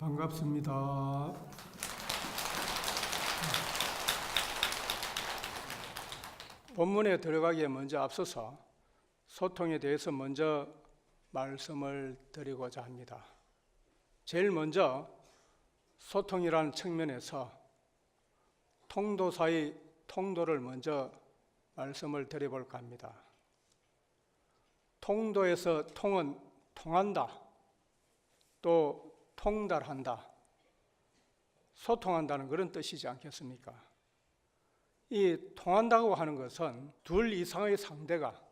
반갑습니다. 본문에 들어가기에 먼저 앞서서 소통에 대해서 먼저 말씀을 드리고자 합니다. 제일 먼저 소통이라는 측면에서 통도 사이 통도를 먼저 말씀을 드려볼까 합니다. 통도에서 통은 통한다, 또 통달한다, 소통한다는 그런 뜻이지 않겠습니까? 이 통한다고 하는 것은 둘 이상의 상대가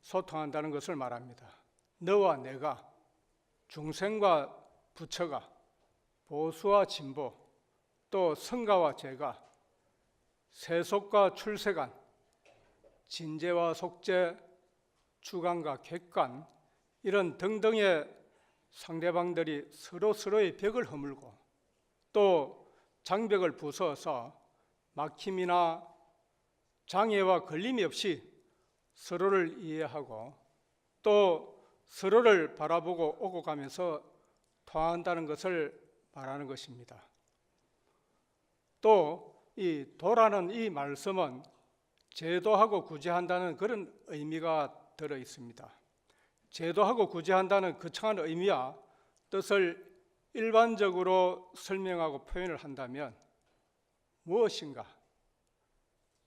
소통한다는 것을 말합니다. 너와 내가, 중생과 부처가, 보수와 진보, 또 성가와 재가, 세속과 출세간, 진재와 속재, 주관과 객관, 이런 등등의 상대방들이 서로의 벽을 허물고 또 장벽을 부숴서 막힘이나 장애와 걸림이 없이 서로를 이해하고 또 서로를 바라보고 오고 가면서 통한다는 것을 말하는 것입니다. 또 이 도라는 이 말씀은 제도하고 구제한다는 그런 의미가 들어 있습니다. 제도하고 구제한다는 거창한 의미와 뜻을 일반적으로 설명하고 표현을 한다면 무엇인가?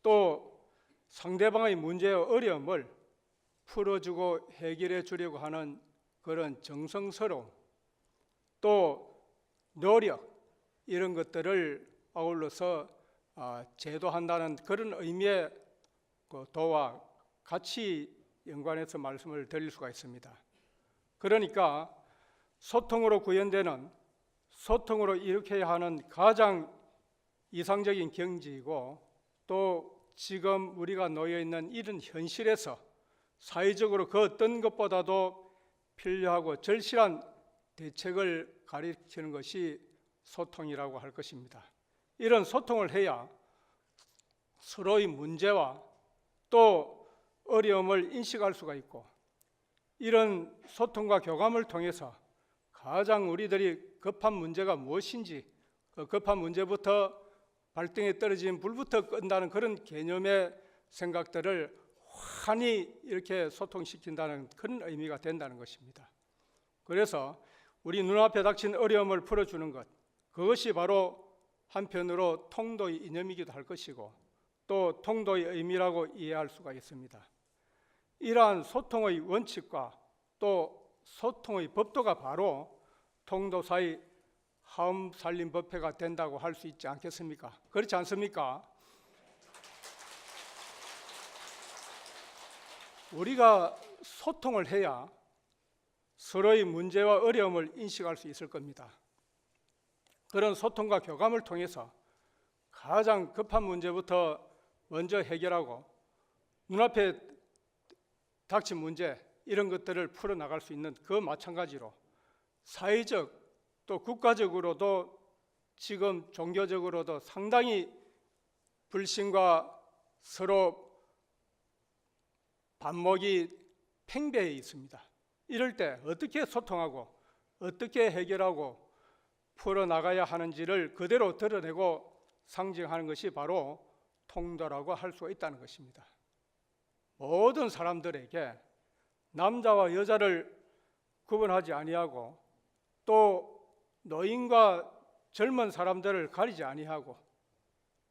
또 상대방의 문제와 어려움을 풀어주고 해결해 주려고 하는 그런 정성스러움, 또 노력, 이런 것들을 아울러서 제도한다는 그런 의미의 도와 같이 연관해서 말씀을 드릴 수가 있습니다. 그러니까 소통으로 구현되는, 소통으로 일으켜야 하는 가장 이상적인 경지이고 또 지금 우리가 놓여 있는 이런 현실에서 사회적으로 그 어떤 것보다도 필요하고 절실한 대책을 가리키는 것이 소통이라고 할 것입니다. 이런 소통을 해야 서로의 문제와 또 어려움을 인식할 수가 있고, 이런 소통과 교감을 통해서 가장 우리들이 급한 문제가 무엇인지, 그 급한 문제부터 발등에 떨어진 불부터 끈다는 그런 개념의 생각들을 환히 이렇게 소통시킨다는 그런 의미가 된다는 것입니다. 그래서 우리 눈앞에 닥친 어려움을 풀어주는 것, 그것이 바로 한편으로 통도의 이념이기도 할 것이고 또 통도의 의미라고 이해할 수가 있습니다. 이러한 소통의 원칙과 또 소통의 법도가 바로 통도 사이 하음살림법회가 된다고 할 수 있지 않겠습니까? 그렇지 않습니까? 우리가 소통을 해야 서로의 문제와 어려움을 인식할 수 있을 겁니다. 그런 소통과 교감을 통해서 가장 급한 문제부터 먼저 해결하고 눈앞에 닥친 문제, 이런 것들을 풀어나갈 수 있는 그 마찬가지로 사회적 또 국가적으로도 지금 종교적으로도 상당히 불신과 서로 반목이 팽배해 있습니다. 이럴 때 어떻게 소통하고 어떻게 해결하고 풀어나가야 하는지를 그대로 드러내고 상징하는 것이 바로 통도라고 할 수가 있다는 것입니다. 모든 사람들에게 남자와 여자를 구분하지 아니하고 또 노인과 젊은 사람들을 가리지 아니하고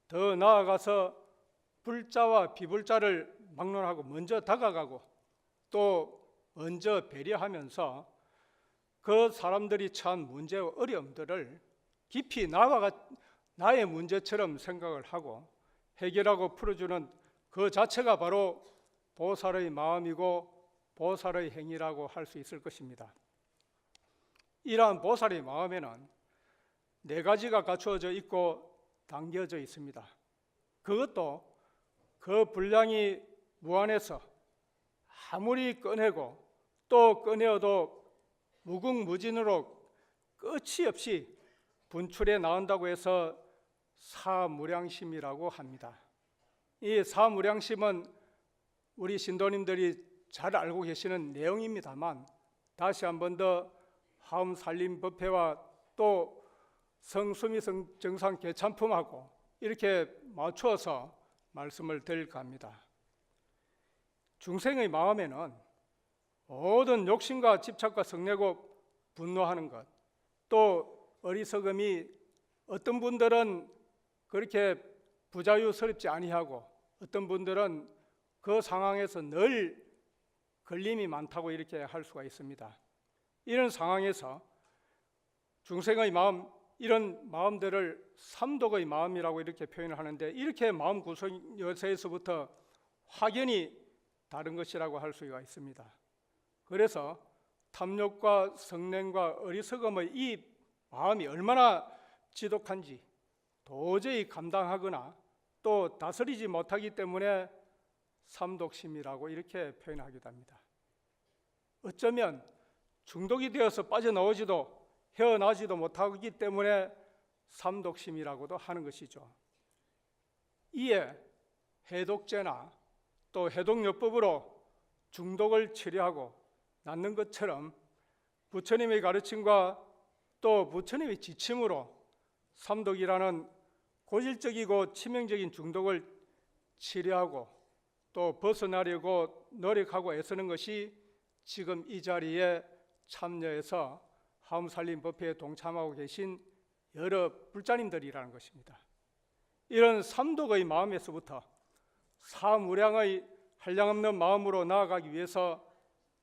더 나아가서 불자와 비불자를 막론하고 먼저 다가가고 또 먼저 배려하면서 그 사람들이 처한 문제와 어려움들을 깊이 나의 문제처럼 생각을 하고 해결하고 풀어주는 그 자체가 바로 보살의 마음이고 보살의 행위라고 할 수 있을 것입니다. 이러한 보살의 마음에는 네 가지가 갖추어져 있고 담겨져 있습니다. 그것도 그 분량이 무한해서 아무리 꺼내고 또 꺼내어도 무궁무진으로 끝이 없이 분출해 나온다고 해서 사무량심이라고 합니다. 이 사무량심은 우리 신도님들이 잘 알고 계시는 내용입니다만 다시 한 번 더 하음살림법회와 또 성수미 정상 개찬품하고 이렇게 맞추어서 말씀을 드릴까 합니다. 중생의 마음에는 모든 욕심과 집착과 성내고 분노하는 것, 또 어리석음이 어떤 분들은 그렇게 부자유스럽지 아니하고 어떤 분들은 그 상황에서 늘 걸림이 많다고 이렇게 할 수가 있습니다. 이런 상황에서 중생의 마음, 이런 마음들을 삼독의 마음이라고 이렇게 표현을 하는데, 이렇게 마음 구성 여세에서부터 확연히 다른 것이라고 할 수가 있습니다. 그래서 탐욕과 성냉과 어리석음의 이 마음이 얼마나 지독한지 도저히 감당하거나 또 다스리지 못하기 때문에 삼독심이라고 이렇게 표현하기도 합니다. 어쩌면 중독이 되어서 빠져나오지도 헤어나지도 못하기 때문에 삼독심이라고도 하는 것이죠. 이에 해독제나 또 해독요법으로 중독을 치료하고 낫는 것처럼 부처님의 가르침과 또 부처님의 지침으로 삼독이라는 고질적이고 치명적인 중독을 치료하고 또 벗어나려고 노력하고 애쓰는 것이 지금 이 자리에 참여해서 하움살림법회에 동참하고 계신 여러 불자님들이라는 것입니다. 이런 삼독의 마음에서부터 사무량의 한량없는 마음으로 나아가기 위해서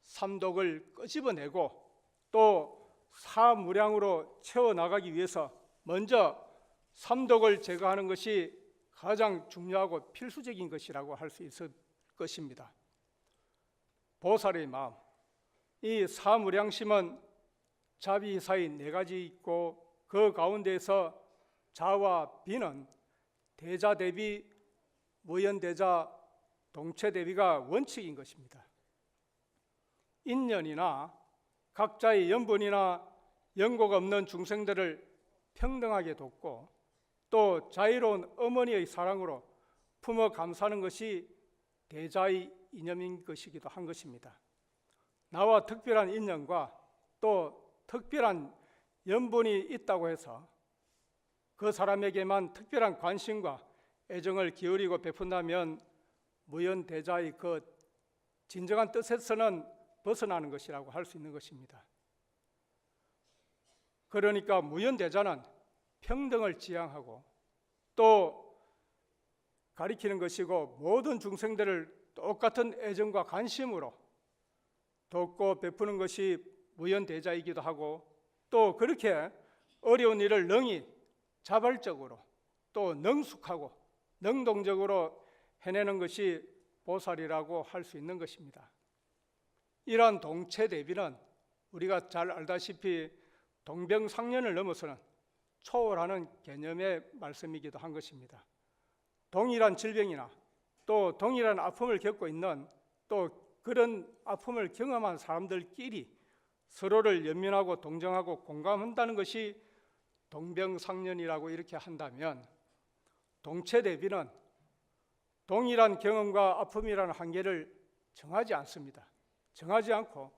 삼독을 끄집어내고 또 사무량으로 채워나가기 위해서 먼저 삼독을 제거하는 것이 가장 중요하고 필수적인 것이라고 할 수 있을 것입니다. 보살의 마음, 이 사무량심은 자비사의 네 가지 있고 그 가운데에서 자와 비는 대자 대비, 무연대자, 동체 대비가 원칙인 것입니다. 인연이나 각자의 연분이나 연고가 없는 중생들을 평등하게 돕고 또 자유로운 어머니의 사랑으로 품어 감사하는 것이 대자의 이념인 것이기도 한 것입니다. 나와 특별한 인연과 또 특별한 연분이 있다고 해서 그 사람에게만 특별한 관심과 애정을 기울이고 베푼다면 무연대자의 그 진정한 뜻에서는 벗어나는 것이라고 할 수 있는 것입니다. 그러니까 무연대자는 평등을 지향하고 또 가리키는 것이고 모든 중생들을 똑같은 애정과 관심으로 돕고 베푸는 것이 무연대자이기도 하고 또 그렇게 어려운 일을 능히 자발적으로 또 능숙하고 능동적으로 해내는 것이 보살이라고 할 수 있는 것입니다. 이러한 동체대비는 우리가 잘 알다시피 동병상련을 넘어서는 초월하는 개념의 말씀이기도 한 것입니다. 동일한 질병이나 또 동일한 아픔을 겪고 있는 또 그런 아픔을 경험한 사람들끼리 서로를 연민하고 동정하고 공감한다는 것이 동병상련이라고 이렇게 한다면, 동체대비는 동일한 경험과 아픔이라는 한계를 정하지 않습니다. 정하지 않고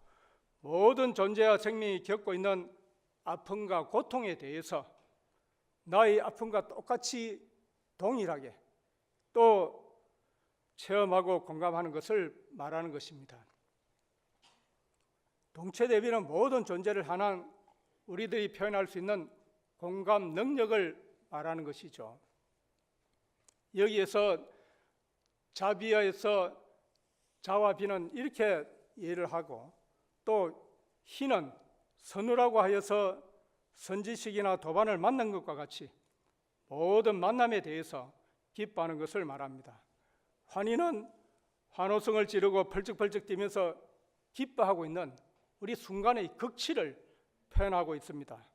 모든 존재와 생명이 겪고 있는 아픔과 고통에 대해서 나의 아픔과 똑같이 동일하게 또 체험하고 공감하는 것을 말하는 것입니다. 동체대비는 모든 존재를 향한 우리들이 표현할 수 있는 공감 능력을 말하는 것이죠. 여기에서 자비에서 자와 비는 이렇게 예를 하고 또 희는 선우라고 하여서 선지식이나 도반을 만난 것과 같이 모든 만남에 대해서 기뻐하는 것을 말합니다. 환희는 환호성을 지르고 펄쩍펄쩍 뛰면서 기뻐하고 있는 우리 순간의 극치를 표현하고 있습니다.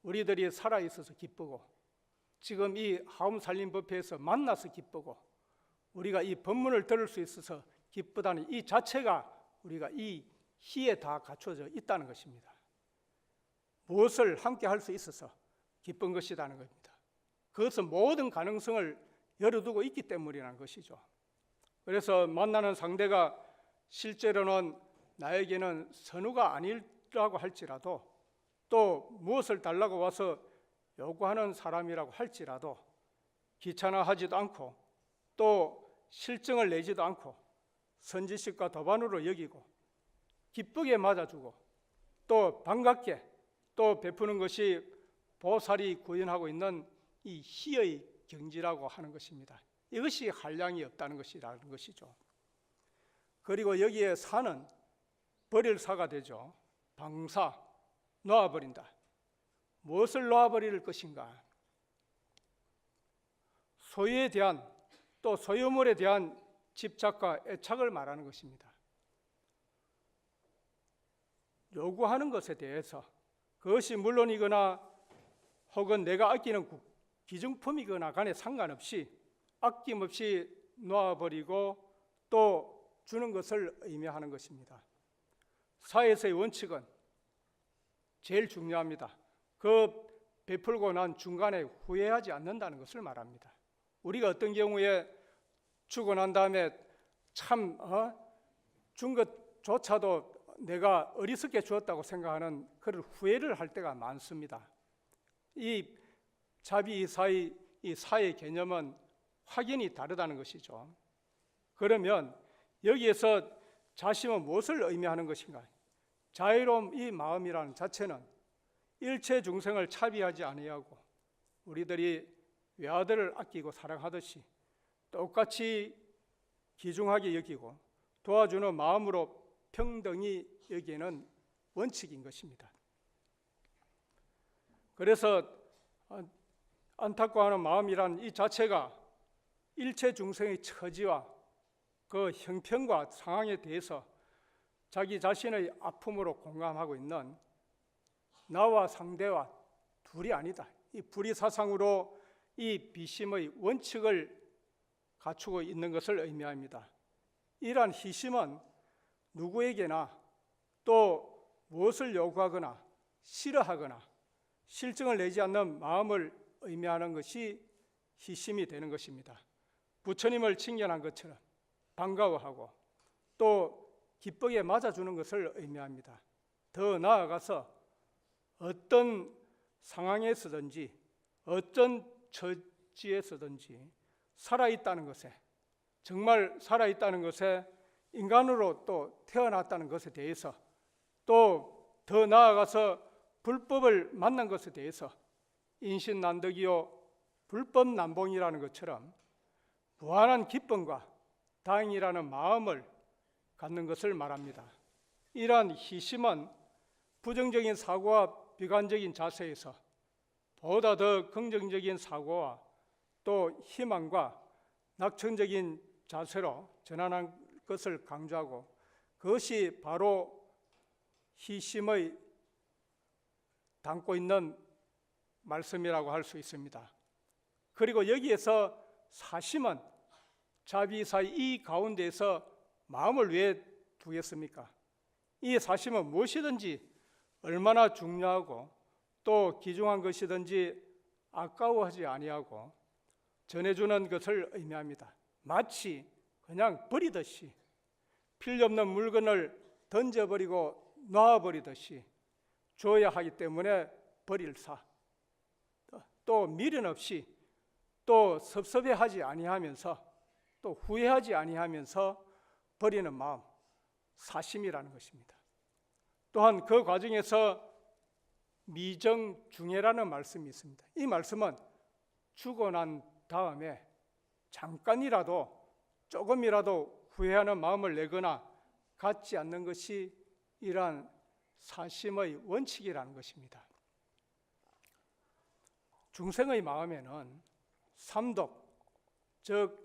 우리들이 살아있어서 기쁘고 지금 이 하움살림법회에서 만나서 기쁘고 우리가 이 법문을 들을 수 있어서 기쁘다는 이 자체가 우리가 이 희에 다 갖춰져 있다는 것입니다. 무엇을 함께 할 수 있어서 기쁜 것이라는 겁니다. 그것은 모든 가능성을 열어두고 있기 때문이라는 것이죠. 그래서 만나는 상대가 실제로는 나에게는 선우가 아니라고 할지라도 또 무엇을 달라고 와서 요구하는 사람이라고 할지라도 귀찮아하지도 않고 또 실증을 내지도 않고 선지식과 도반으로 여기고 기쁘게 맞아주고 또 반갑게 또 베푸는 것이 보살이 구현하고 있는 이 희의 경지라고 하는 것입니다. 이것이 한량이 없다는 것이라는 것이죠. 그리고 여기에 사는 버릴 사가 되죠. 방사, 놓아버린다. 무엇을 놓아버릴 것인가? 소유에 대한 또 소유물에 대한 집착과 애착을 말하는 것입니다. 요구하는 것에 대해서 그것이 물론이거나 혹은 내가 아끼는 기증품이거나 간에 상관없이 아낌없이 놓아버리고 또 주는 것을 의미하는 것입니다. 사회에서의 원칙은 제일 중요합니다. 그 베풀고 난 중간에 후회하지 않는다는 것을 말합니다. 우리가 어떤 경우에 주고 난 다음에 참 준 것조차도 내가 어리석게 주었다고 생각하는 그런 후회를 할 때가 많습니다. 이 자비이사의 이 사의 개념은 확연히 다르다는 것이죠. 그러면 여기에서 자심은 무엇을 의미하는 것인가? 자유로움 이 마음이라는 자체는 일체 중생을 차비하지 아니하고 우리들이 외아들을 아끼고 사랑하듯이 똑같이 귀중하게 여기고 도와주는 마음으로 평등히 여기는 원칙인 것입니다. 그래서 안타까워하는 마음이란 이 자체가 일체 중생의 처지와 그 형편과 상황에 대해서 자기 자신의 아픔으로 공감하고 있는 나와 상대와 둘이 아니다. 이 불의사상으로 이 비심의 원칙을 갖추고 있는 것을 의미합니다. 이러한 희심은 누구에게나 또 무엇을 요구하거나 싫어하거나 실증을 내지 않는 마음을 의미하는 것이 희심이 되는 것입니다. 부처님을 칭찬한 것처럼 반가워하고 또 기쁘게 맞아주는 것을 의미합니다. 더 나아가서 어떤 상황에서든지 어떤 처지에서든지 살아있다는 것에 정말 살아있다는 것에 인간으로 또 태어났다는 것에 대해서 또 더 나아가서 불법을 만난 것에 대해서 인신난덕이요 불법난봉이라는 것처럼 무한한 기쁨과 다행이라는 마음을 갖는 것을 말합니다. 이러한 희심은 부정적인 사고와 비관적인 자세에서 보다 더 긍정적인 사고와 또 희망과 낙천적인 자세로 전환한 것을 강조하고 그것이 바로 희심의 담고 있는 말씀이라고 할 수 있습니다. 그리고 여기에서 사심은 자비사의 이 가운데에서 마음을 왜 두겠습니까? 이 사심은 무엇이든지 얼마나 중요하고 또 귀중한 것이든지 아까워하지 아니하고 전해주는 것을 의미합니다. 마치 그냥 버리듯이 필요없는 물건을 던져버리고 놔버리듯이 줘야 하기 때문에 버릴 사. 또 미련 없이 또 섭섭해하지 아니하면서 또 후회하지 아니하면서 버리는 마음, 사심이라는 것입니다. 또한 그 과정에서 미정중해라는 말씀이 있습니다. 이 말씀은 죽어 난 다음에 잠깐이라도 조금이라도 후회하는 마음을 내거나 갖지 않는 것이 이러한 사심의 원칙이라는 것입니다. 중생의 마음에는 삼독, 즉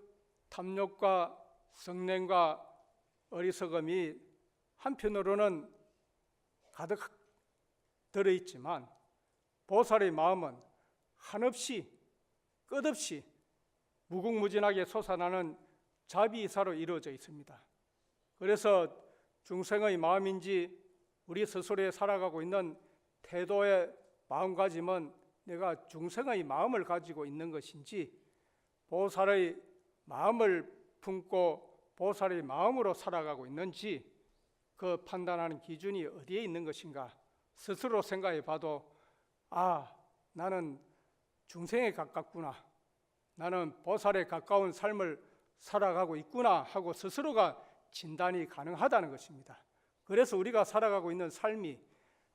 탐욕과 성냄과 어리석음이 한편으로는 가득 들어있지만 보살의 마음은 한없이 끝없이 무궁무진하게 솟아나는 자비이사로 이루어져 있습니다. 그래서 중생의 마음인지 우리 스스로에 살아가고 있는 태도의 마음가짐은 내가 중생의 마음을 가지고 있는 것인지 보살의 마음을 품고 보살의 마음으로 살아가고 있는지 그 판단하는 기준이 어디에 있는 것인가 스스로 생각해 봐도 나는 중생에 가깝구나, 나는 보살에 가까운 삶을 살아가고 있구나 하고 스스로가 진단이 가능하다는 것입니다. 그래서 우리가 살아가고 있는 삶이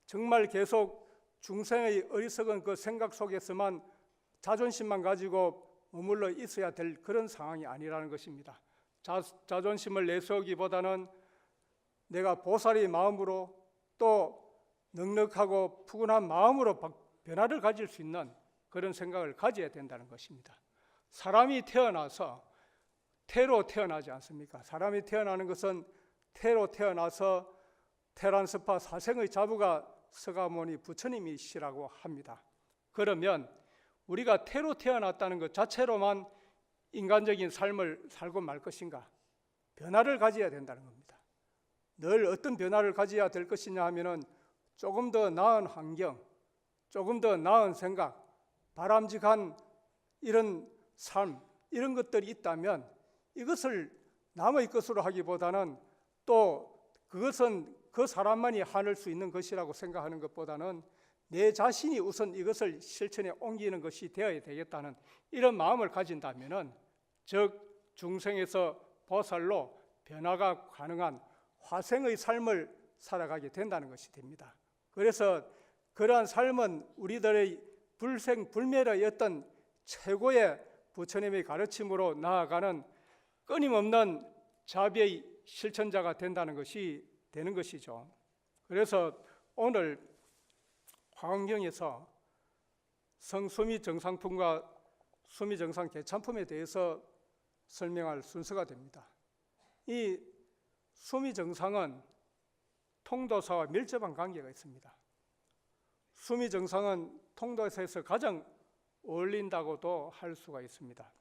정말 계속 중생의 어리석은 그 생각 속에서만 자존심만 가지고 머물러 있어야 될 그런 상황이 아니라는 것입니다. 자존심을 내세우기보다는 내가 보살의 마음으로 또 넉넉하고 푸근한 마음으로 변화를 가질 수 있는 그런 생각을 가져야 된다는 것입니다. 사람이 태어나서 태로 태어나지 않습니까? 사람이 태어나는 것은 태로 태어나서 테란스파 사생의 자부가 서가모니 부처님이시라고 합니다. 그러면 우리가 태로 태어났다는 것 자체로만 인간적인 삶을 살고 말 것인가? 변화를 가져야 된다는 겁니다. 늘 어떤 변화를 가져야 될 것이냐 하면은 조금 더 나은 환경, 조금 더 나은 생각, 바람직한 이런 삶, 이런 것들이 있다면 이것을 남의 것으로 하기보다는 또 그것은 그 사람만이 하늘 수 있는 것이라고 생각하는 것보다는 내 자신이 우선 이것을 실천에 옮기는 것이 되어야 되겠다는 이런 마음을 가진다면은 즉 중생에서 보살로 변화가 가능한 화생의 삶을 살아가게 된다는 것이 됩니다. 그래서 그러한 삶은 우리들의 불생불멸의 어떤 최고의 부처님의 가르침으로 나아가는 끊임없는 자비의 실천자가 된다는 것이 되는 것이죠. 그래서 오늘 화엄경에서 성수미정상품과 수미정상개참품에 대해서 설명할 순서가 됩니다. 이 수미정상은 통도사와 밀접한 관계가 있습니다. 수미정상은 통도사에서 가장 어울린다고도 할 수가 있습니다.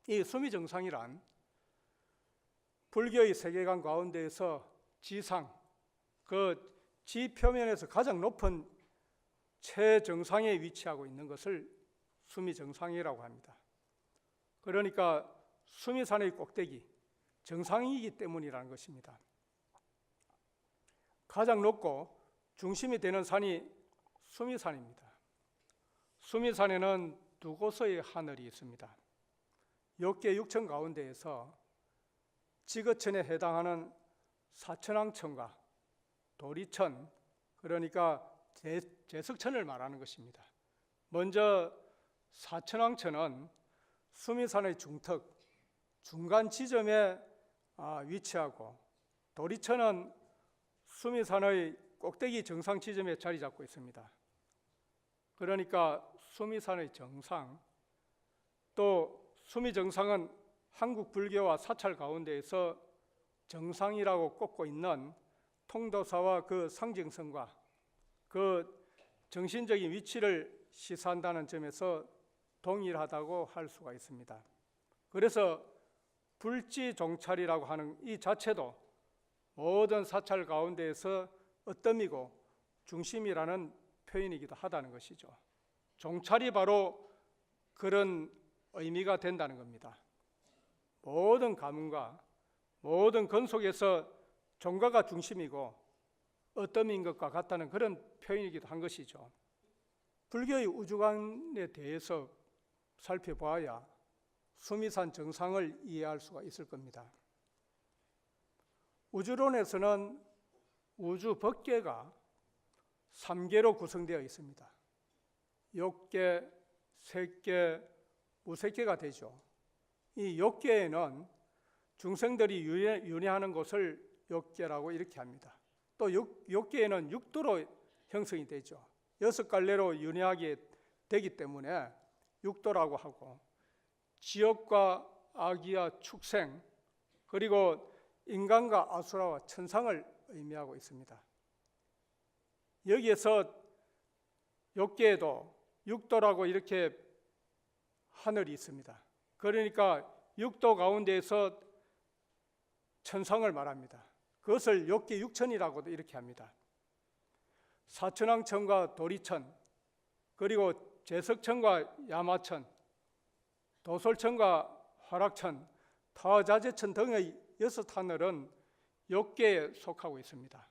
이 수미정상이란 불교의 세계관 가운데에서 지상, 그 지표면에서 가장 높은 최정상에 위치하고 있는 것을 수미정상이라고 합니다. 그러니까 수미산의 꼭대기, 정상이기 때문이라는 것입니다. 가장 높고 중심이 되는 산이 수미산입니다. 수미산에는 두 곳의 하늘이 있습니다. 욕계 육천 가운데에서 지거천에 해당하는 사천왕천과 도리천, 그러니까 제석천을 말하는 것입니다. 먼저 사천왕천은 수미산의 중턱, 중간 지점에 위치하고 도리천은 수미산의 꼭대기 정상 지점에 자리 잡고 있습니다. 그러니까 수미산의 정상, 또 수미정상은 한국 불교와 사찰 가운데에서 정상이라고 꼽고 있는 통도사와 그 상징성과 그 정신적인 위치를 시사한다는 점에서 동일하다고 할 수가 있습니다. 그래서 불지종찰이라고 하는 이 자체도 모든 사찰 가운데에서 어뜸이고 중심이라는 표현이기도 하다는 것이죠. 종찰이 바로 그런 의미가 된다는 겁니다. 모든 가문과 모든 건 속에서 종가가 중심이고 어뜸인 것과 같다는 그런 표현이기도 한 것이죠. 불교의 우주관에 대해서 살펴봐야 수미산 정상을 이해할 수가 있을 겁니다. 우주론에서는 우주 법계가 3개로 구성되어 있습니다. 욕계, 색계, 무색계가 되죠. 이 욕계에는 중생들이 윤회하는 곳을 욕계라고 이렇게 합니다. 또 욕계에는 육도로 형성이 되죠. 6갈래로 윤회하게 되기 때문에 육도라고 하고, 지옥과 악이와 축생, 그리고 인간과 아수라와 천상을 의미하고 있습니다. 여기에서 욕계에도 육도라고 이렇게 하늘이 있습니다. 그러니까 육도 가운데에서 천상을 말합니다. 그것을 욕계 육천이라고도 이렇게 합니다. 사천왕천과 도리천, 그리고 제석천과 야마천, 도솔천과 화락천, 타자재천 등의 6 하늘은 욕계에 속하고 있습니다.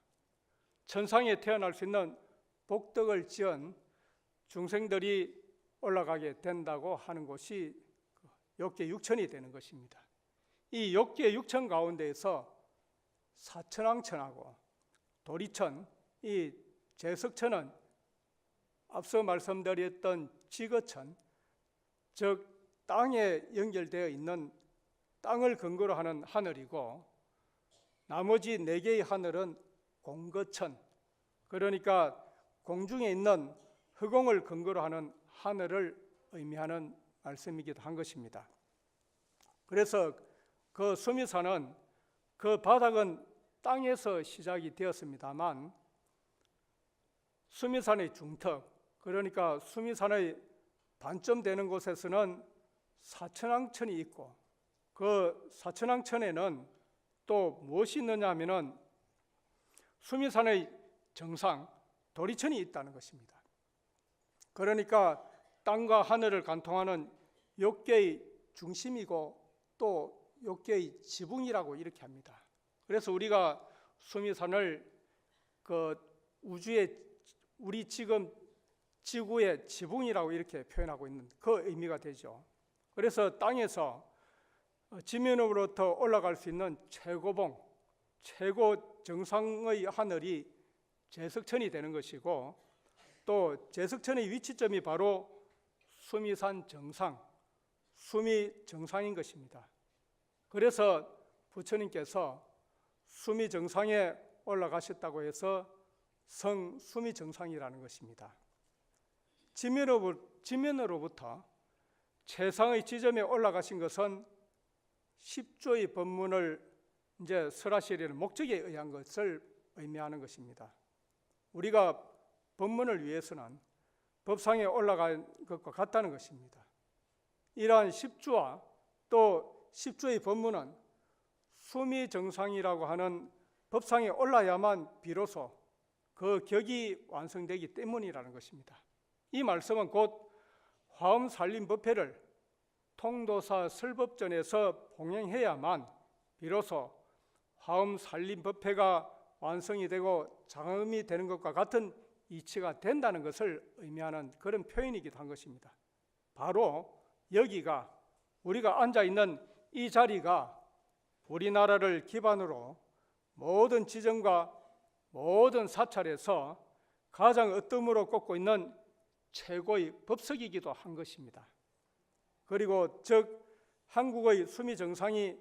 천상에 태어날 수 있는 복덕을 지은 중생들이 올라가게 된다고 하는 곳이 욕계 6천이 되는 것입니다. 이 욕계 6천 가운데에서 사천왕천하고 도리천, 이 제석천은 앞서 말씀드렸던 지거천, 즉 땅에 연결되어 있는 땅을 근거로 하는 하늘이고, 나머지 4개의 하늘은 공거천, 그러니까 공중에 있는 흑공을 근거로 하는 하늘을 의미하는 말씀이기도 한 것입니다. 그래서 그 수미산은 그 바닥은 땅에서 시작이 되었습니다만, 수미산의 중턱, 그러니까 수미산의 반점 되는 곳에서는 사천왕천이 있고, 그 사천왕천에는 또 무엇이 있느냐 하면은 수미산의 정상 도리천이 있다는 것입니다. 그러니까 땅과 하늘을 관통하는 욕계의 중심이고 또 욕계의 지붕이라고 이렇게 합니다. 그래서 우리가 수미산을 그 우주의, 우리 지금 지구의 지붕이라고 이렇게 표현하고 있는 그 의미가 되죠. 그래서 땅에서 지면으로부터 올라갈 수 있는 최고봉, 최고 정상의 하늘이 제석천이 되는 것이고, 또 제석천의 위치점이 바로 수미산 정상, 수미 정상인 것입니다. 그래서 부처님께서 수미 정상에 올라가셨다고 해서 성 수미 정상이라는 것입니다. 지면으로부터 최상의 지점에 올라가신 것은 10조의 법문을 이제 설하시려는 목적에 의한 것을 의미하는 것입니다. 우리가 법문을 위해서는 법상에 올라간 것과 같다는 것입니다. 이러한 10주와 또 10주의 법문은 수미정상이라고 하는 법상에 올라야만 비로소 그 격이 완성되기 때문이라는 것입니다. 이 말씀은 곧 화엄살림법회를 통도사 설법전에서 봉행해야만 비로소 화엄살림법회가 완성이 되고 장엄이 되는 것과 같은 이치가 된다는 것을 의미하는 그런 표현이기도 한 것입니다. 바로 여기가, 우리가 앉아있는 이 자리가 우리나라를 기반으로 모든 지정과 모든 사찰에서 가장 어뜸으로 꼽고 있는 최고의 법석이기도 한 것입니다. 그리고 즉 한국의 수미정상이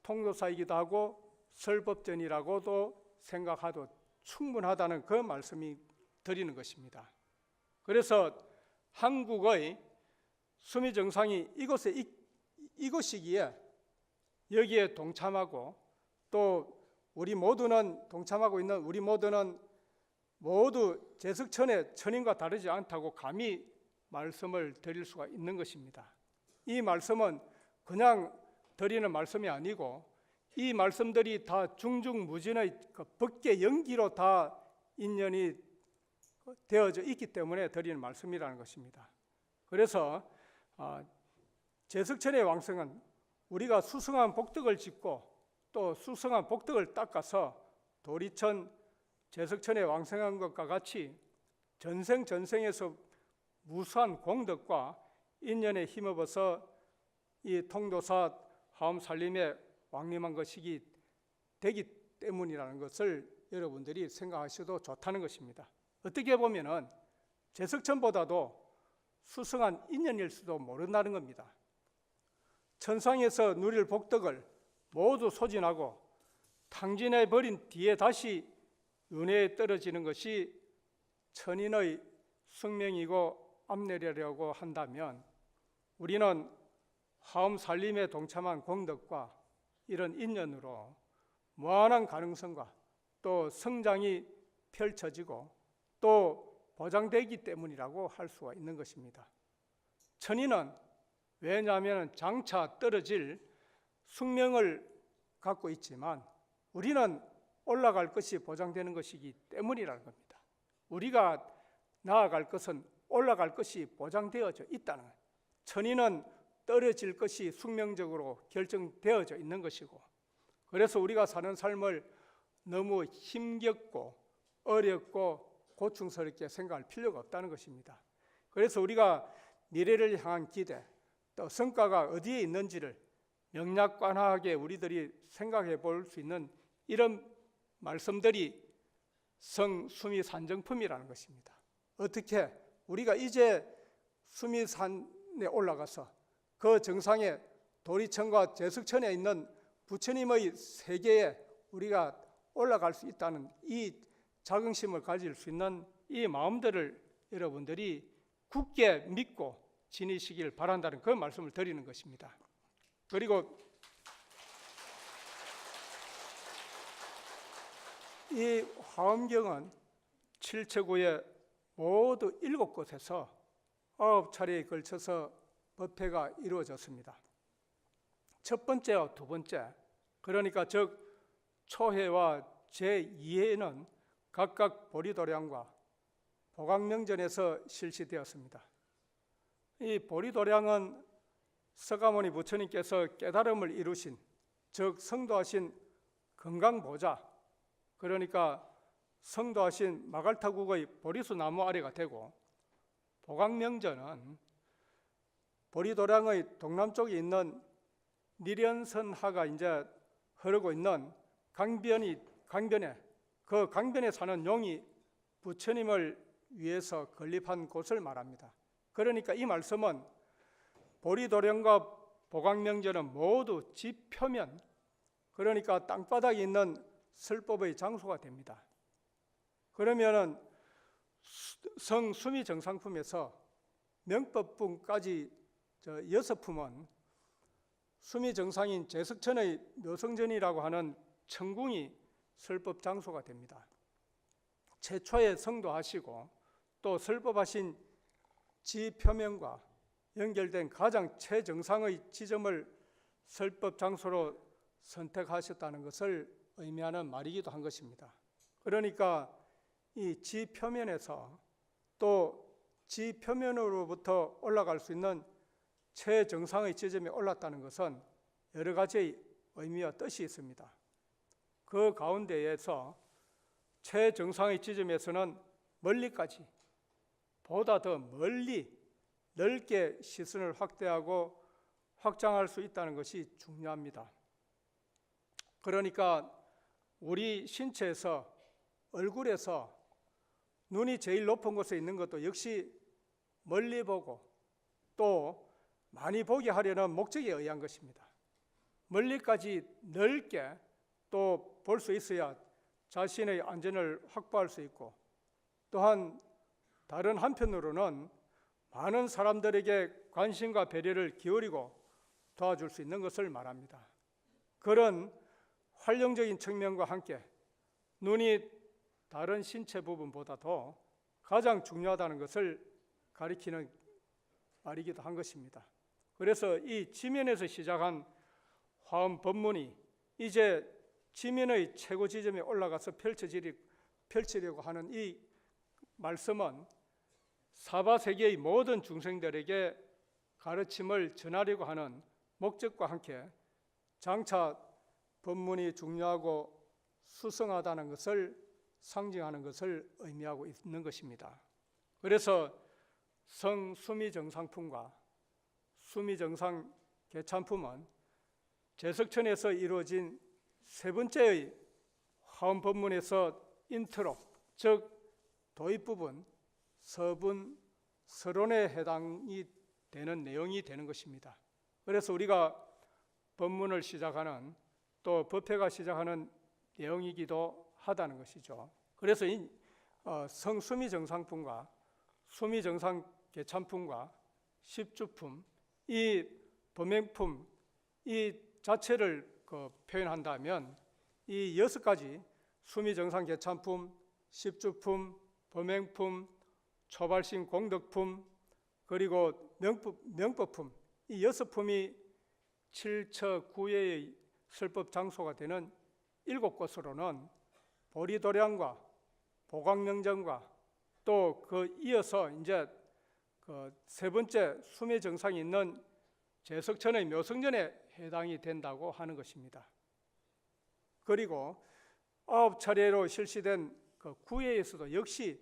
통도사이기도 하고 설법전이라고도 생각해도 충분하다는 그 말씀이 드리는 것입니다. 그래서 한국의 수미정상이 이곳이기에 여기에 동참하고, 또 우리 모두는 동참하고 있는 우리 모두는 모두 제석천의 천인과 다르지 않다고 감히 말씀을 드릴 수가 있는 것입니다. 이 말씀은 그냥 드리는 말씀이 아니고 이 말씀들이 다 중중무진의 그 법계 연기로 다 인연이 되어져 있기 때문에 드리는 말씀이라는 것입니다. 그래서 제석천의 왕성은 우리가 수승한 복덕을 짓고 또 수승한 복덕을 닦아서 도리천 제석천의 왕성한 것과 같이 전생에서 무수한 공덕과 인연에 힘입어서 이 통도사 화엄살림에 왕림한 것이기 되기 때문이라는 것을 여러분들이 생각하셔도 좋다는 것입니다. 어떻게 보면은 제석천보다도 수승한 인연일 수도 모른다는 겁니다. 천상에서 누릴 복덕을 모두 소진하고 탕진해 버린 뒤에 다시 은혜에 떨어지는 것이 천인의 숙명이고 암내려고 한다면, 우리는 화엄살림에 동참한 공덕과 이런 인연으로 무한한 가능성과 또 성장이 펼쳐지고 또 보장되기 때문이라고 할 수가 있는 것입니다. 천인은 왜냐하면 장차 떨어질 숙명을 갖고 있지만 우리는 올라갈 것이 보장되는 것이기 때문이라는 겁니다. 우리가 나아갈 것은 올라갈 것이 보장되어져 있다는 거예요. 천인은 떨어질 것이 숙명적으로 결정되어져 있는 것이고, 그래서 우리가 사는 삶을 너무 힘겹고 어렵고 고충스럽게 생각할 필요가 없다는 것입니다. 그래서 우리가 미래를 향한 기대, 또 성과가 어디에 있는지를 명약관하게 우리들이 생각해 볼 수 있는 이런 말씀들이 성수미산정품이라는 것입니다. 어떻게 우리가 이제 수미산에 올라가서 그 정상에 도리천과 제석천에 있는 부처님의 세계에 우리가 올라갈 수 있다는 이 자긍심을 가질 수 있는 이 마음들을 여러분들이 굳게 믿고 지니시길 바란다는 그 말씀을 드리는 것입니다. 그리고 이 화엄경은 칠체구에 모두 7곳에서 9차례에 걸쳐서 법회가 이루어졌습니다. 첫 번째와 두 번째, 그러니까 즉 초회와 제2회는 각각 보리도량과 보각명전에서 실시되었습니다. 이 보리도량은 서가모니 부처님께서 깨달음을 이루신, 즉 성도하신 건강보좌, 그러니까 성도하신 마갈타국의 보리수 나무 아래가 되고, 보각명전은 보리도량의 동남쪽에 있는 니련선하가 이제 흐르고 있는 강변에 그 강변에 사는 용이 부처님을 위해서 건립한 곳을 말합니다. 그러니까 이 말씀은 보리도량과 보각명전은 모두 지표면, 그러니까 땅바닥에 있는 설법의 장소가 됩니다. 그러면은 성수미정상품에서 명법품까지 6품은 수미정상인 제석천의 묘성전이라고 하는 천궁이 설법 장소가 됩니다. 최초에 성도하시고 또 설법하신 지표면과 연결된 가장 최정상의 지점을 설법 장소로 선택하셨다는 것을 의미하는 말이기도 한 것입니다. 그러니까 이 지표면에서 또 지표면으로부터 올라갈 수 있는 최정상의 지점에 올랐다는 것은 여러 가지의 의미와 뜻이 있습니다. 그 가운데에서 최정상의 지점에서는 멀리까지, 보다 더 멀리 넓게 시선을 확대하고 확장할 수 있다는 것이 중요합니다. 그러니까 우리 신체에서, 얼굴에서 눈이 제일 높은 곳에 있는 것도 역시 멀리 보고 또 많이 보게 하려는 목적에 의한 것입니다. 멀리까지 넓게 또 볼 수 있어야 자신의 안전을 확보할 수 있고, 또한 다른 한편으로는 많은 사람들에게 관심과 배려를 기울이고 도와줄 수 있는 것을 말합니다. 그런 활용적인 측면과 함께 눈이 다른 신체 부분보다도 가장 중요하다는 것을 가리키는 말이기도 한 것입니다. 그래서 이 지면에서 시작한 화엄 법문이 이제 지면의 최고 지점에 올라가서 펼치려고 하는 이 말씀은 사바세계의 모든 중생들에게 가르침을 전하려고 하는 목적과 함께 장차 법문이 중요하고 수성하다는 것을 상징하는 것을 의미하고 있는 것입니다. 그래서 성수미정상품과 수미정상 개참품은 제석천에서 이루어진 세 번째의 화엄 법문에서 인트로, 즉 도입 부분, 서분, 서론에 해당이 되는 내용이 되는 것입니다. 그래서 우리가 법문을 시작하는, 또 법회가 시작하는 내용이기도 하다는 것이죠. 그래서 이 성수미정상품과 수미정상개참품과 십주품, 이 범행품 이 자체를 표현한다면 이 6가지 수미정상개참품, 십주품, 범행품, 초발신 공덕품, 그리고 명법품, 이 6품이 칠처 구예의 설법 장소가 되는 7곳으로는 보리도량과 보각명전과 또 그 이어서 이제 그 세 번째 수미 정상이 있는 제석천의 묘성전에 해당이 된다고 하는 것입니다. 그리고 9차례로 실시된 그 구회에서도 역시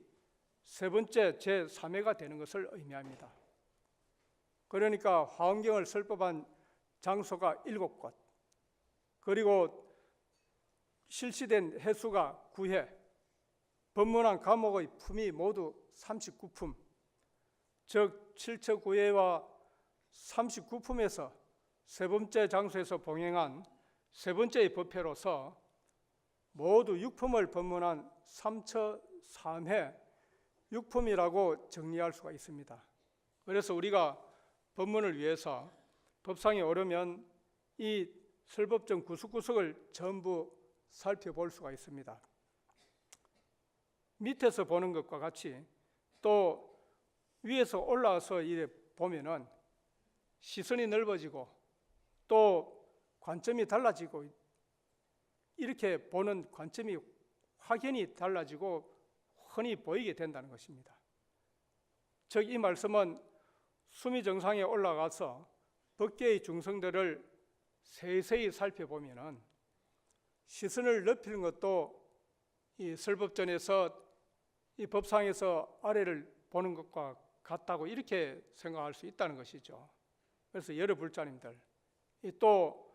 세 번째 제3회가 되는 것을 의미합니다. 그러니까 화엄경을 설법한 장소가 7곳, 그리고 실시된 횟수가 9회, 법문한 과목의 품이 모두 39품, 즉 7처9회와 39품에서 세 번째 장소에서 봉행한 세 번째의 법회로서 모두 6품을 법문한 3처3회 6품이라고 정리할 수가 있습니다. 그래서 우리가 법문을 위해서 법상에 오르면 이 설법정 구석구석을 전부 살펴볼 수가 있습니다. 밑에서 보는 것과 같이 또 위에서 올라와서 이래 보면은 시선이 넓어지고 또 관점이 달라지고 이렇게 보는 관점이 확연히 달라지고 흔히 보이게 된다는 것입니다. 즉 이 말씀은 수미 정상에 올라가서 법계의 중성들을 세세히 살펴보면은 시선을 넓히는 것도 이 설법전에서 이 법상에서 아래를 보는 것과 같다고 이렇게 생각할 수 있다는 것이죠. 그래서 여러 불자님들 또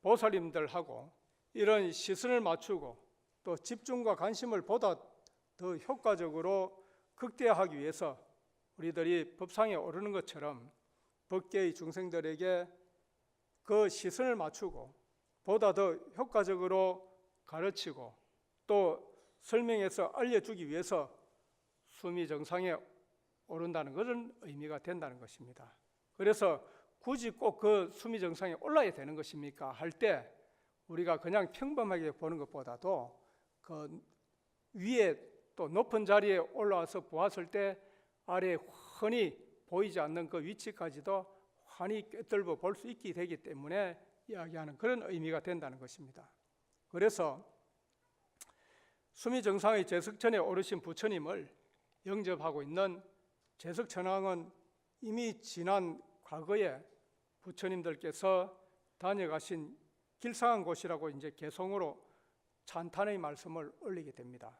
보살님들하고 이런 시선을 맞추고 또 집중과 관심을 보다 더 효과적으로 극대화하기 위해서 우리들이 법상에 오르는 것처럼 법계의 중생들에게 그 시선을 맞추고 보다 더 효과적으로 가르치고 또 설명해서 알려주기 위해서 수미 정상에 오른다는 것은 의미가 된다는 것입니다. 그래서 굳이 꼭 그 수미 정상에 올라야 되는 것입니까? 할 때 우리가 그냥 평범하게 보는 것보다도 그 위에 또 높은 자리에 올라와서 보았을 때 아래에 흔히 보이지 않는 그 위치까지도 환히 꿰뚫어 볼 수 있게 되기 때문에 이야기하는 그런 의미가 된다는 것입니다. 그래서 수미 정상의 제석천에 오르신 부처님을 영접하고 있는 제석천왕은 이미 지난 과거에 부처님들께서 다녀가신 길상한 곳이라고 이제 개성으로 찬탄의 말씀을 올리게 됩니다.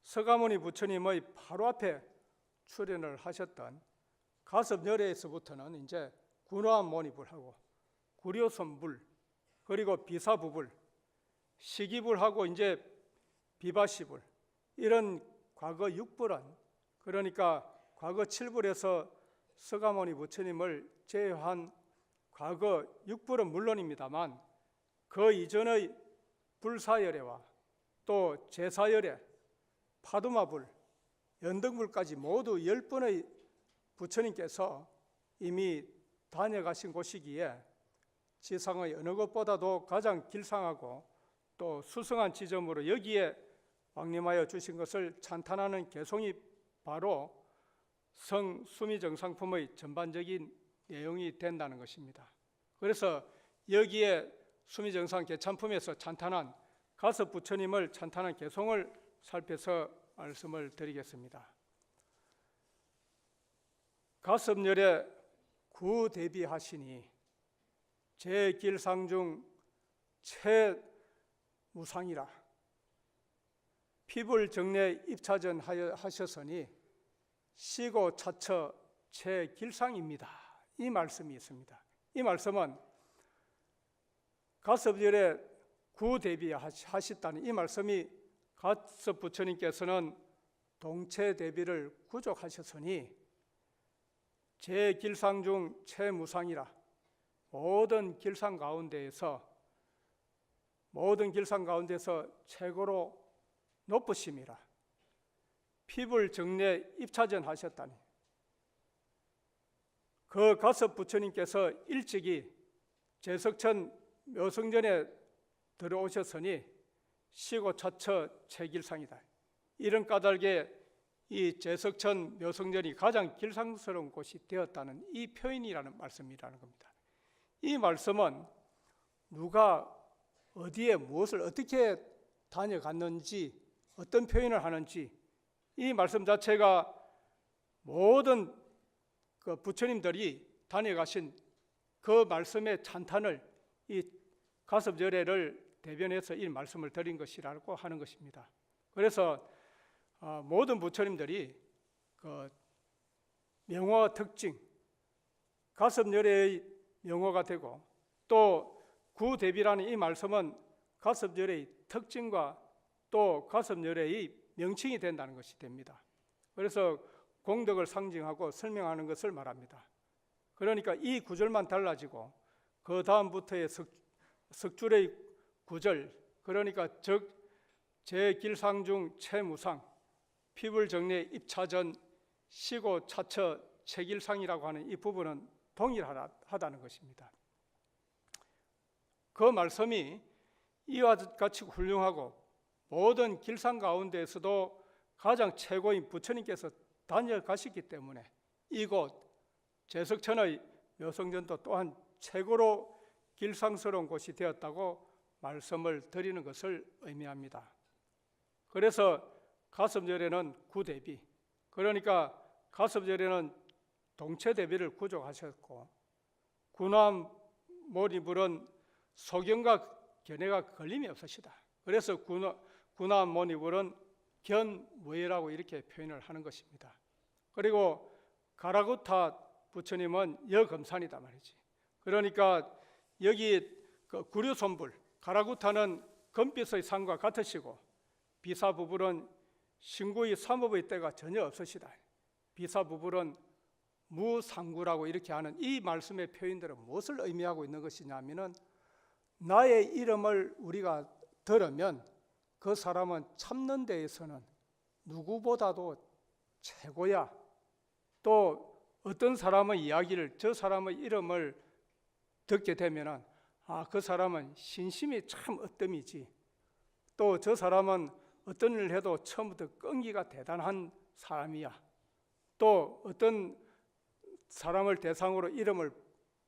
서가모니 부처님의 바로 앞에 출연을 하셨던 가섭열애에서부터는 이제 군화모니불하고 구려선불 그리고 비사부불, 시기불하고 이제 비바시불 이런 과거 6불은 그러니까 과거 7불에서 서가모니 부처님을 제외한 과거 6불은 물론입니다만 그 이전의 불사열애와 또 제사열애, 파두마불, 연등불까지 모두 10번의 부처님께서 이미 다녀가신 곳이기에 지상의 어느 것보다도 가장 길상하고 또 수성한 지점으로 여기에 왕림하여 주신 것을 찬탄하는 개송이 바로 성수미정상품의 전반적인 내용이 된다는 것입니다. 그래서 여기에 수미정상 개찬품에서 찬탄한 가섭 부처님을 찬탄한 개송을 살펴서 말씀을 드리겠습니다. 가섭열에 구대비하시니 제길상중 최무상이라 피불정례 입차전 하셨으니 시고 차처 최길상입니다. 이 말씀이 있습니다. 이 말씀은 가섭열에 구대비하셨다는 이 말씀이 가섭 부처님께서는 동체대비를 구족하셨으니 제길상 중 최무상이라 모든 길상 가운데에서 최고로 높으심이라 피불정례 입차전 하셨다니 그 가섭 부처님께서 일찍이 제석천 묘성전에 들어오셨으니 시고차처 최길상이다. 이런 까닭에 이 제석천 묘성전이 가장 길상스러운 곳이 되었다는 이 표현이라는 말씀이라는 겁니다. 이 말씀은 누가 어디에 무엇을 어떻게 다녀갔는지 어떤 표현을 하는지 이 말씀 자체가 모든 그 부처님들이 다녀가신 그 말씀의 찬탄을 이 가섭열애를 대변해서 이 말씀을 드린 것이라고 하는 것입니다. 그래서 모든 부처님들이 그 명호 특징, 가섭열애의 명호가 되고, 또 구대비라는 이 말씀은 가섭열애의 특징과 또 가섭열애의 명칭이 된다는 것이 됩니다. 그래서 공덕을 상징하고 설명하는 것을 말합니다. 그러니까 이 구절만 달라지고 그 다음부터의 석줄의 구절, 그러니까 즉 제길상중 채무상, 피불정례 입차전 시고 차처 체길상이라고 하는 이 부분은 동일하다는 것입니다. 그 말씀이 이와 같이 훌륭하고 모든 길상 가운데에서도 가장 최고인 부처님께서 다녀가셨기 때문에 이곳 제석천의 묘성전도 또한 최고로 길상스러운 곳이 되었다고 말씀을 드리는 것을 의미합니다. 그래서 가섭열애는 구대비, 그러니까 가섭열애는 동체대비를 구족하셨고, 구남모니불은 소견과 견해가 걸림이 없으시다. 그래서 구남모니불은 견무예라고 이렇게 표현을 하는 것입니다. 그리고 가라구타 부처님은 여금산이다 말이지. 그러니까 여기 그 구류손불, 가라구타는 금빛의 산과 같으시고, 비사부불은 신구의 삼업의 때가 전혀 없으시다. 비사부불은 무상구라고 이렇게 하는 이 말씀의 표현들은 무엇을 의미하고 있는 것이냐면은, 나의 이름을 우리가 들으면 그 사람은 참는 데에서는 누구보다도 최고야. 또 어떤 사람의 이야기를, 저 사람의 이름을 듣게 되면은 그 사람은 신심이 참 으뜸이지. 또 저 사람은 어떤 일을 해도 처음부터 끈기가 대단한 사람이야. 또 어떤 사람을 대상으로 이름을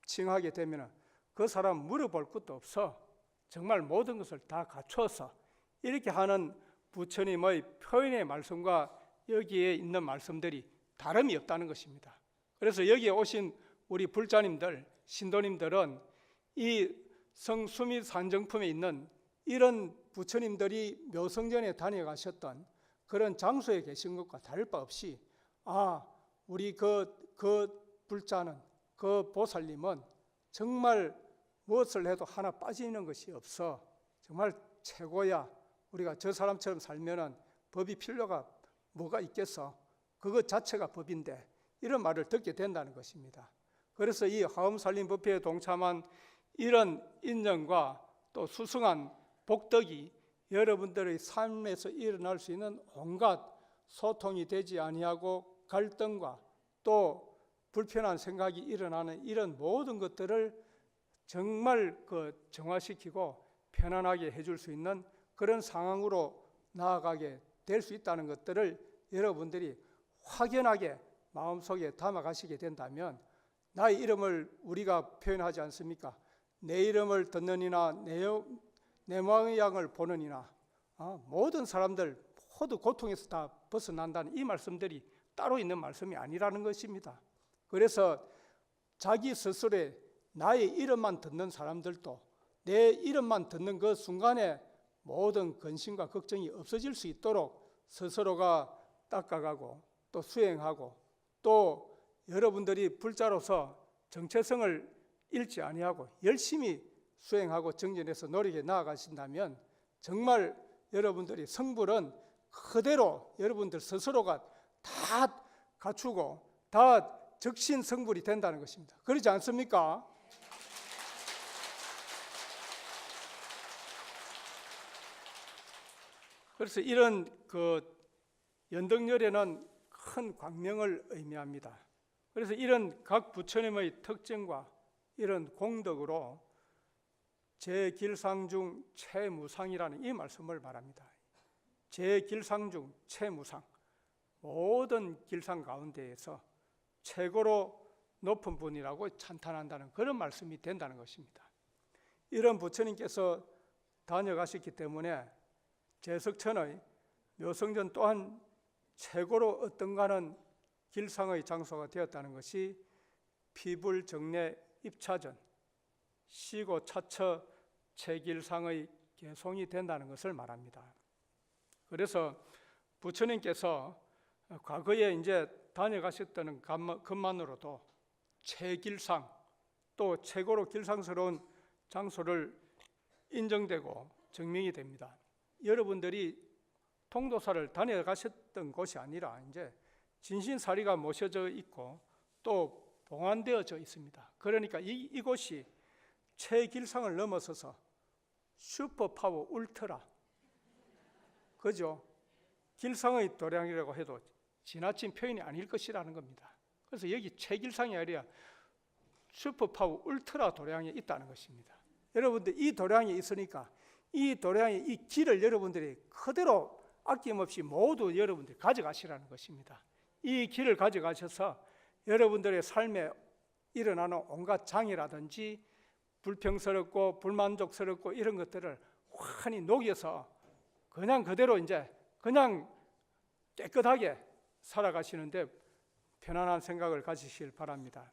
칭하게 되면 그 사람 물어볼 것도 없어. 정말 모든 것을 다 갖춰서 이렇게 하는 부처님의 표현의 말씀과 여기에 있는 말씀들이 다름이 없다는 것입니다. 그래서 여기에 오신 우리 불자님들, 신도님들은 이 성수미 산정품에 있는 이런 부처님들이 묘성전에 다녀가셨던 그런 장소에 계신 것과 다를 바 없이 우리 그 불자는, 그 보살님은 정말 무엇을 해도 하나 빠지는 것이 없어. 정말 최고야. 우리가 저 사람처럼 살면은 법이 필요가 뭐가 있겠어. 그것 자체가 법인데, 이런 말을 듣게 된다는 것입니다. 그래서 이 화엄살림법회에 동참한 이런 인연과 또 수승한 복덕이 여러분들의 삶에서 일어날 수 있는 온갖 소통이 되지 아니하고 갈등과 또 불편한 생각이 일어나는 이런 모든 것들을 정말 정화시키고 편안하게 해줄 수 있는 그런 상황으로 나아가게 될 수 있다는 것들을 여러분들이 확연하게 마음속에 담아가시게 된다면, 나의 이름을 우리가 표현하지 않습니까? 내 이름을 듣는 이나 내 모양을 보는 이나 모든 사람들 모두 고통에서 다 벗어난다는 이 말씀들이 따로 있는 말씀이 아니라는 것입니다. 그래서 자기 스스로의 나의 이름만 듣는 사람들도 내 이름만 듣는 그 순간에 모든 근심과 걱정이 없어질 수 있도록 스스로가 닦아가고 또 수행하고, 또 여러분들이 불자로서 정체성을 잃지 아니하고 열심히 수행하고 정진해서 노력해 나아가신다면 정말 여러분들이 성불은 그대로 여러분들 스스로가 다 갖추고 다 적신 성불이 된다는 것입니다. 그렇지 않습니까? 그래서 이런 연덕열애는 큰 광명을 의미합니다. 그래서 이런 각 부처님의 특징과 이런 공덕으로 제길상중 채무상이라는 이 말씀을 말합니다. 제길상중 채무상, 모든 길상 가운데에서 최고로 높은 분이라고 찬탄한다는 그런 말씀이 된다는 것입니다. 이런 부처님께서 다녀가셨기 때문에 제석천의 묘성전 또한 최고로 어떤가는 길상의 장소가 되었다는 것이 피불정례 입차전 시고 차처 체길상의 개송이 된다는 것을 말합니다. 그래서 부처님께서 과거에 이제 다녀가셨던 것만으로도 최길상, 또 최고로 길상스러운 장소를 인정되고 증명이 됩니다. 여러분들이 통도사를 다녀가셨던 곳이 아니라 이제 진신사리가 모셔져 있고 또 봉안되어져 있습니다. 그러니까 이곳이 최길상을 넘어서서 슈퍼파워 울트라, 그죠? 길상의 도량이라고 해도 지나친 표현이 아닐 것이라는 겁니다. 그래서 여기 최길상이 아니라 슈퍼파워 울트라 도량이 있다는 것입니다. 여러분들 이 도량이 있으니까 이 도량의 이 길을 여러분들이 그대로 아낌없이 모두 여러분들이 가져가시라는 것입니다. 이 길을 가져가셔서 여러분들의 삶에 일어나는 온갖 장애라든지 불평스럽고 불만족스럽고 이런 것들을 환히 녹여서 그냥 그대로 이제 그냥 깨끗하게 살아가시는데 편안한 생각을 가지시길 바랍니다.